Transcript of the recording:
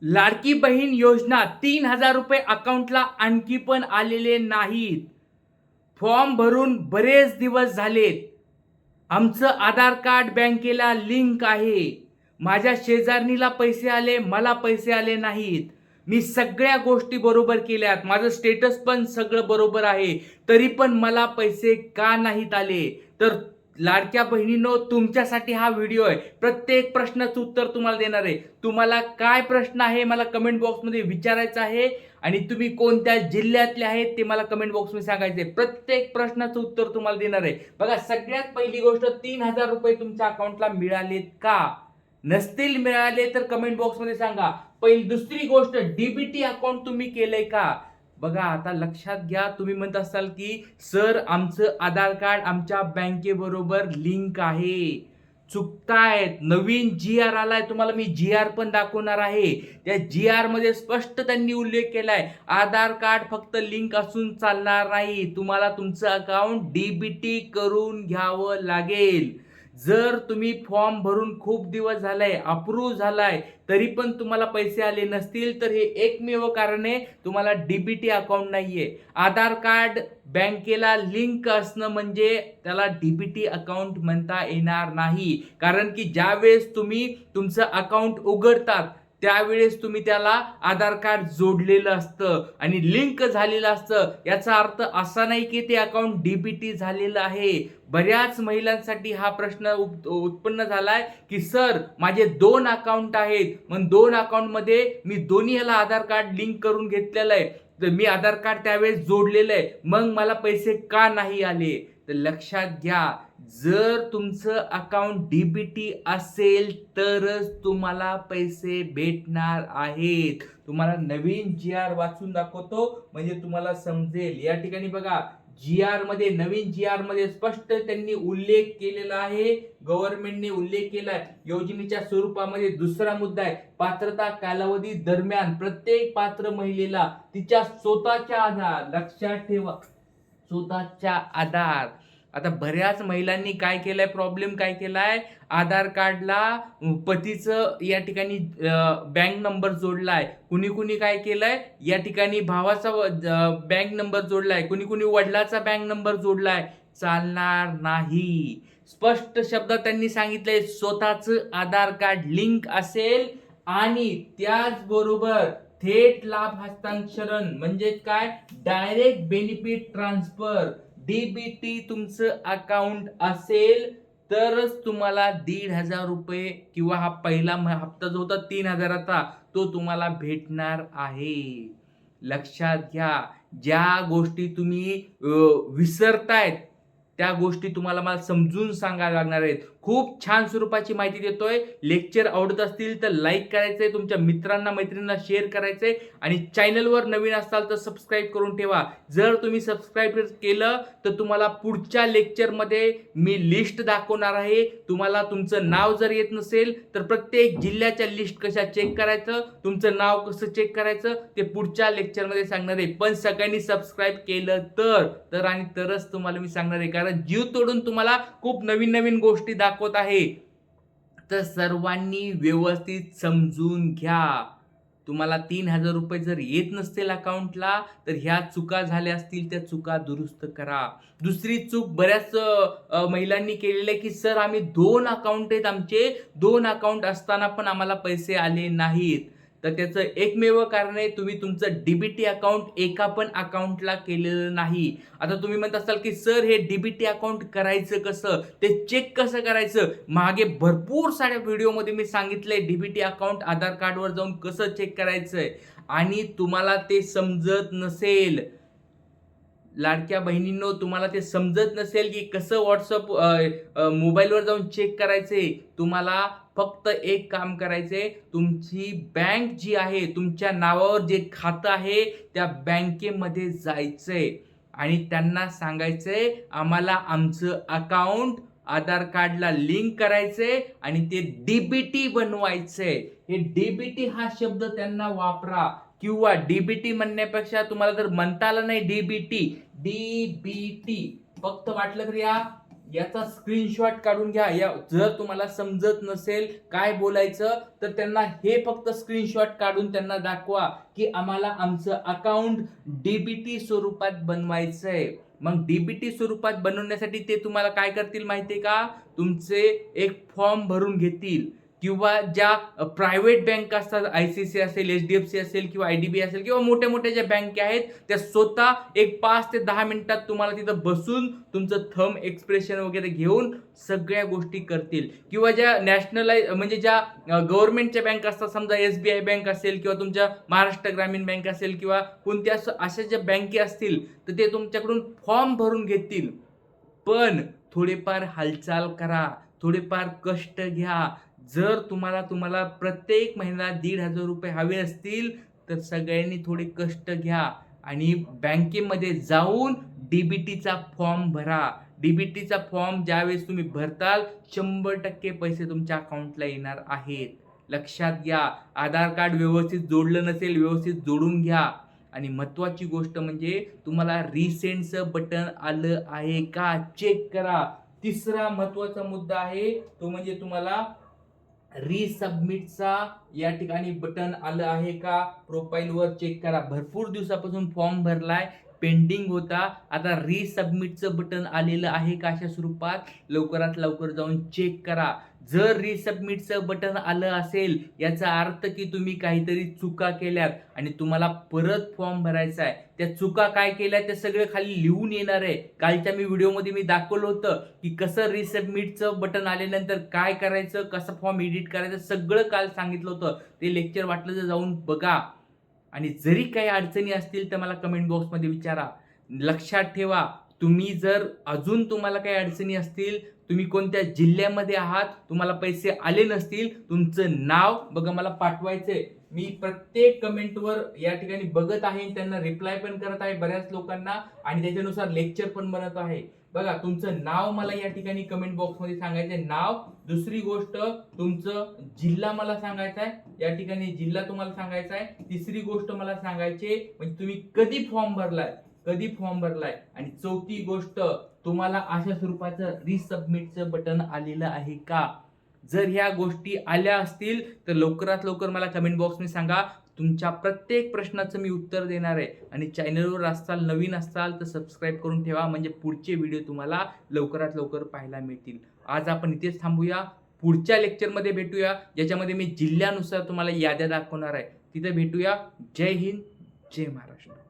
लाडकी बहीण योजना 3,000 रुपये अकाउंटला आणखी पण आलेले नाहीत. फॉर्म भरून बरेच दिवस झालेत. आमचं आधार कार्ड बँकेला लिंक आहे. माझ्या शेजारणीला पैसे आले, मला पैसे आले नाहीत. मी सगळ्या गोष्टी बरोबर केल्यात. माझं स्टेटस पण सगळं बरोबर आहे. तरी पण मला पैसे का नाहीत आले? तर लाडक्या बहिणींनो, तुमच्यासाठी हा व्हिडिओ आहे. प्रत्येक प्रश्नाचं उत्तर तुम्हाला देणार आहे. तुम्हाला काय प्रश्न आहे मला कमेंट बॉक्समध्ये विचारायचं आहे आणि तुम्ही कोणत्या जिल्ह्यातले आहेत ते मला कमेंट बॉक्समध्ये सांगायचे. प्रत्येक प्रश्नाचं उत्तर तुम्हाला देणार आहे. बघा, सगळ्यात पहिली गोष्ट, 3,000 रुपये तुमच्या अकाउंटला मिळालेत का? नसतील मिळाले तर कमेंट बॉक्समध्ये सांगा. पहिली दुसरी गोष्ट, डीबीटी अकाउंट तुम्ही केलंय का? बघा, आता लक्षात घ्या, तुम्ही म्हणत असाल की सर आमचं आधार कार्ड आमच्या बँकेबरोबर लिंक आहे. चुकतायत. नवीन जी आर आलाय, तुम्हाला मी जी आर पण दाखवणार आहे. त्या जी आर मध्ये स्पष्ट त्यांनी उल्लेख केलाय, आधार कार्ड फक्त लिंक असून चालणार नाही, तुम्हाला तुमचं अकाउंट डीबीटी करून घ्यावं लागेल. जर तुम्ही फॉर्म भरून खूप दिवस झालाय, अप्रूव्ह झालाय, तरी पण तुम्हाला पैसे आले नसतील तर हे एकमेव कारण आहे, तुम्हाला डीबीटी अकाउंट नाहीये. आधार कार्ड बँकेला लिंक असणं म्हणजे त्याला डीबीटी अकाउंट म्हणता येणार नाही. कारण की ज्यावेळेस तुम्ही तुमचं अकाउंट उघडतात त्यावेळेस तुम्ही त्याला आधार कार्ड जोडलेलं असतं आणि लिंक झालेलं असतं. याचा अर्थ असा नाही की ते अकाउंट डीबीटी झालेलं आहे. बऱ्याच महिलांसाठी हा प्रश्न उत्पन्न झालाय की सर माझे 2 अकाउंट आहेत, मग 2 अकाउंटमध्ये मी दोन्ही ह्याला आधार कार्ड लिंक करून घेतलेलं आहे, तर मी आधार कार्ड त्यावेळेस जोडलेलं आहे, मग मला पैसे का नाही आले? तर लक्षात घ्या, जर तुमचं अकाउंट डीबीटी असेल तरच तुम्हाला पैसे भेटणार आहेत. तुम्हाला नवीन जी आर वाचून दाखवतो म्हणजे तुम्हाला समजेल. या ठिकाणी बघा, जी आर मध्ये, नवीन जी आर मध्ये स्पष्ट त्यांनी उल्लेख केलेला आहे, गव्हर्नमेंटने उल्लेख केलाय. योजनेच्या स्वरूपामध्ये दुसरा मुद्दा आहे, पात्रता कालावधी दरम्यान प्रत्येक पात्र महिलेला तिच्या स्वतःच्या आधार, लक्षात ठेवा, स्वतःच्या आधार. आता बऱ्याच महिलांनी काय केलंय, प्रॉब्लेम काय केलाय, आधार कार्डला पतीचं या ठिकाणी बँक नंबर जोडलाय, कुणी कुणी काय केलंय या ठिकाणी भावाचा बँक नंबर जोडलाय, कुणी कुणी वडिलाचा बँक नंबर जोडलाय. चालणार नाही. स्पष्ट शब्दात त्यांनी सांगितलंय, स्वतःचं आधार कार्ड लिंक असेल आणि त्याचबरोबर थेट लाभ हस्तांतरण म्हणजे काय, डायरेक्ट बेनिफिट ट्रान्सफर, डीबीटी तुमचं अकाउंट असेल तरच तुम्हाला 1,500 रुपये किंवा हा पहिला हप्ता जो होता 3,000चा तो तुम्हाला भेटणार आहे. लक्षात घ्या, ज्या गोष्टी तुम्ही विसरतायत त्या गोष्टी तुम्हाला मला समजून सांगायला लागणार आहेत. खूप छान स्वरूपाची माहिती देतोय. लेक्चर आवडत असतील तर लाईक करायचंय, तुमच्या मित्रांना मैत्रिणींना शेअर करायचंय आणि चॅनलवर नवीन असाल तर सबस्क्राईब करून ठेवा. जर तुम्ही सबस्क्राईब केलं तर तुम्हाला पुढच्या लेक्चरमध्ये मी लिस्ट दाखवणार आहे. तुम्हाला तुमचं नाव जर येत नसेल तर प्रत्येक जिल्ह्याच्या लिस्ट कशा चेक करायचं, तुमचं नाव कसं चेक करायचं ते पुढच्या लेक्चरमध्ये सांगणार आहे. पण सगळ्यांनी सबस्क्राईब केलं तर आणि तरच तुम्हाला मी सांगणार आहे, कारण जीव तोडून तुम्हाला खूप नवीन नवीन गोष्टी दाखवत आहे. तर सर्वांनी व्यवस्थित समजून घ्या. तुम्हाला 3,000 रुपये जर येत नसतील अकाउंटला तर ह्या चुका झाल्या असतील, त्या चुका दुरुस्त करा. दुसरी चूक बऱ्याच महिलांनी केलेली आहे की सर आम्ही 2 अकाउंट आहेत आमचे, 2 अकाउंट असताना पण आम्हाला पैसे आले नाहीत. तर त्याचं एकमेव कारण आहे, तुम्ही तुमचं डीबीटी अकाउंट एका पण अकाउंटला केलेलं नाही. आता तुम्ही म्हणत असाल की सर हे डीबीटी अकाउंट करायचं कसं, ते चेक कसं करायचं? मागे भरपूर साऱ्या व्हिडिओमध्ये मी सांगितलंय डीबीटी अकाउंट आधार कार्डवर जाऊन कसं चेक करायचंय. आणि तुम्हाला ते समजत नसेल, लाडक्या बहिणींनो, तुम्हाला ते समजत नसेल की कसं व्हॉट्सअप मोबाईलवर जाऊन चेक करायचे, तुम्हाला फक्त एक काम करायचंय, तुमची बँक जी आहे, तुमच्या नावावर जे खातं आहे त्या बँकेमध्ये जायचंय आणि त्यांना सांगायचंय आम्हाला आमचं अकाउंट आधार कार्डला लिंक करायचंय आणि ते डीबीटी बनवायचंय. हे डीबीटी हा शब्द त्यांना वापरा, किंवा डीबीटी म्हणण्यापेक्षा तुम्हाला जर म्हणता आलं नाही डीबीटी, डीबीटी फक्त वाटलं तर या याचा स्क्रीनशॉट काढून घ्या. जर तुम्हाला समजत नसेल काय बोलायचं तर त्यांना हे फक्त स्क्रीनशॉट काढून त्यांना दाखवा की आम्हाला आमचं अकाउंट डीबीटी स्वरूपात बनवायचंय. मग डीबीटी स्वरूपात बनवण्यासाठी ते तुम्हाला काय करतील माहितीये का, तुमचे एक फॉर्म भरून घेतील किंवा ज्या प्रायव्हेट बँक असतात, ICICI असेल, HDFC असेल किंवा IDB असेल किंवा मोठ्या मोठ्या ज्या बँके आहेत त्या स्वतः एक 5 ते 10 मिनिटात तुम्हाला तिथं बसून तुमचं थंब एक्सप्रेशन वगैरे घेऊन सगळ्या गोष्टी करतील. किंवा ज्या म्हणजे ज्या गव्हर्नमेंटच्या बँक असतात, समजा SBI बँक असेल किंवा तुमच्या महाराष्ट्र ग्रामीण बँक असेल किंवा कोणत्या अशा ज्या बँके असतील तर ते तुमच्याकडून फॉर्म भरून घेतील. पण थोडेफार हालचाल करा, थोडेफार कष्ट घ्या. जर तुम्हाला प्रत्येक महिन्याला 1,500 रुपये हवे असतील तर सगळ्यांनी थोडे कष्ट घ्या आणि बँकेमध्ये जाऊन डीबीटीचा फॉर्म भरा. डीबीटीचा फॉर्म ज्यावेळेस तुम्ही भरताल 100% पैसे तुमच्या अकाउंटला येणार आहेत. लक्षात घ्या. आधार कार्ड व्यवस्थित जोडलं नसेल, व्यवस्थित जोडून घ्या. आणि महत्त्वाची गोष्ट म्हणजे तुम्हाला रिसेंडचं बटन आलं आहे का चेक करा. तिसरा महत्त्वाचा मुद्दा आहे तो म्हणजे तुम्हाला रिसबमिटचा या ठिकाणी बटन आलं आहे का प्रोफाईलवर चेक करा. भरपूर दिवसापासून फॉर्म भरलाय, पेंडिंग होता, आता रिसबमिटचं बटन आलेलं आहे का अशा स्वरूपात लवकरात लवकर जाऊन चेक करा. जर रिसबमिटचं बटन आलं असेल याचा अर्थ की तुम्ही काहीतरी चुका केल्यात आणि तुम्हाला परत फॉर्म भरायचा आहे. त्या चुका काय केल्या ते सगळे खाली लिहून येणार आहे. कालच्या व्हिडिओमध्ये मी दाखवलं होतं की कसं रिसबमिटचं बटन आल्यानंतर काय करायचं, कसं फॉर्म एडिट करायचं, सगळं काल सांगितलं होतं. ते लेक्चर वाटलं तर जाऊन बघा. आणि जरी काही अडचणी असतील तर मला कमेंट बॉक्समध्ये विचारा. लक्षात ठेवा, तुम्ही जर अजून तुम्हाला काही अडचणी असतील, तुम्ही कोणत्या जिल्ह्यामध्ये आहात, तुम्हाला पैसे आले नसतील, तुमचं नाव बघा मला पाठवायचंय. मी प्रत्येक कमेंटवर या ठिकाणी बघत आहे, त्यांना रिप्लाय पण करत आहे बऱ्याच लोकांना आणि त्याच्यानुसार लेक्चर पण बनत आहे. बघा तुमचं नाव मला या ठिकाणी कमेंट बॉक्समध्ये सांगायचंय, नाव. दुसरी गोष्ट तुमचं जिल्हा मला सांगायचा आहे, या ठिकाणी जिल्हा तुम्हाला सांगायचा आहे. तिसरी गोष्ट मला सांगायची म्हणजे तुम्ही कधी फॉर्म भरलाय. आणि चौथी गोष्ट तुम्हाला अशा स्वरूपाचं रिसबमिटचं बटन आलेलं आहे का. जर ह्या गोष्टी आल्या असतील तर लवकरात लवकर मला कमेंट बॉक्समध्ये सांगा. तुमच्या प्रत्येक प्रश्नाचं मी उत्तर देणार आहे. आणि चॅनलवर नवीन असाल तर सबस्क्राईब करून ठेवा म्हणजे पुढचे व्हिडिओ तुम्हाला लवकरात लवकर पाहायला मिळतील. आज आपण इथेच थांबूया. पुढच्या लेक्चरमध्ये भेटूया ज्याच्यामध्ये मी जिल्ह्यानुसार तुम्हाला याद्या दाखवणार आहे. तिथे भेटूया. जय हिंद, जय महाराष्ट्र.